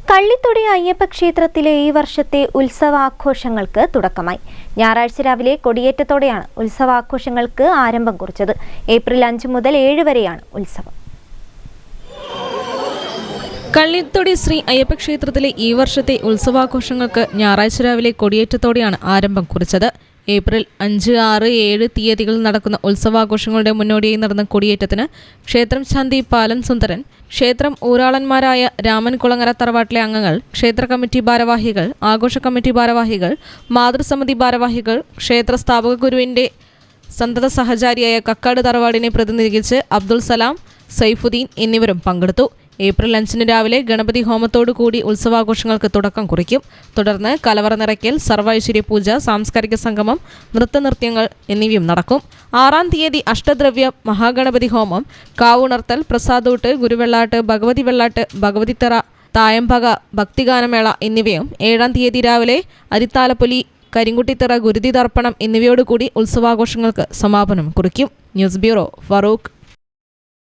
കള്ളിത്തൊടി അയ്യപ്പ ക്ഷേത്രത്തിലെ ഈ വർഷത്തെ ഉത്സവാഘോഷങ്ങൾക്ക് തുടക്കമായി. ഞായറാഴ്ച രാവിലെ കൊടിയേറ്റത്തോടെയാണ് ഉത്സവാഘോഷങ്ങൾക്ക് ആരംഭം കുറിച്ചത്. ഏപ്രിൽ 5 മുതൽ 7 വരെയാണ് ഉത്സവം. കള്ളിത്തൊടി ശ്രീ അയ്യപ്പ ക്ഷേത്രത്തിലെ ഈ വർഷത്തെ ഉത്സവാഘോഷങ്ങൾക്ക് ഞായറാഴ്ച രാവിലെ കൊടിയേറ്റത്തോടെയാണ് ആരംഭം കുറിച്ചത്. ഏപ്രിൽ 5, 6, 7 തീയതികളിൽ നടക്കുന്ന ഉത്സവാഘോഷങ്ങളുടെ മുന്നോടിയായി നടന്ന കൊടിയേറ്റത്തിന് ക്ഷേത്രം ശാന്തി പാലൻ സുന്ദരൻ, ക്ഷേത്രം ഊരാളന്മാരായ രാമൻകുളങ്ങര തറവാട്ടിലെ അംഗങ്ങൾ, ക്ഷേത്ര കമ്മിറ്റി ഭാരവാഹികൾ, ആഘോഷ കമ്മിറ്റി ഭാരവാഹികൾ, മാതൃസമിതി ഭാരവാഹികൾ, ക്ഷേത്ര സ്ഥാപക ഗുരുവിൻ്റെ സന്തത സഹചാരിയായ കക്കാട് തറവാടിനെ പ്രതിനിധീകരിച്ച് അബ്ദുൾ സലാം, സൈഫുദ്ദീൻ എന്നിവരും പങ്കെടുത്തു. ഏപ്രിൽ 5 രാവിലെ ഗണപതി ഹോമത്തോടു കൂടി ഉത്സവാഘോഷങ്ങൾക്ക് തുടക്കം കുറിക്കും. തുടർന്ന് കലവറ നിറയ്ക്കൽ, സർവൈശ്വര്യ പൂജ, സാംസ്കാരിക സംഗമം, നൃത്തനൃത്യങ്ങൾ എന്നിവയും നടക്കും. 6 തീയതി അഷ്ടദ്രവ്യ മഹാഗണപതി ഹോമം, കാവുണർത്തൽ, പ്രസാദൂട്ട്, ഗുരുവെള്ളാട്ട്, ഭഗവതി വെള്ളാട്ട്, ഭഗവതിത്തറ, തായമ്പക, ഭക്തിഗാനമേള എന്നിവയും 7 തീയതി രാവിലെ അരിത്താലപ്പൊലി, കരിങ്കുട്ടിത്തറ, ഗുരുതി തർപ്പണം എന്നിവയോടുകൂടി ഉത്സവാഘോഷങ്ങൾക്ക് സമാപനം കുറിക്കും. News bureau, Farooq.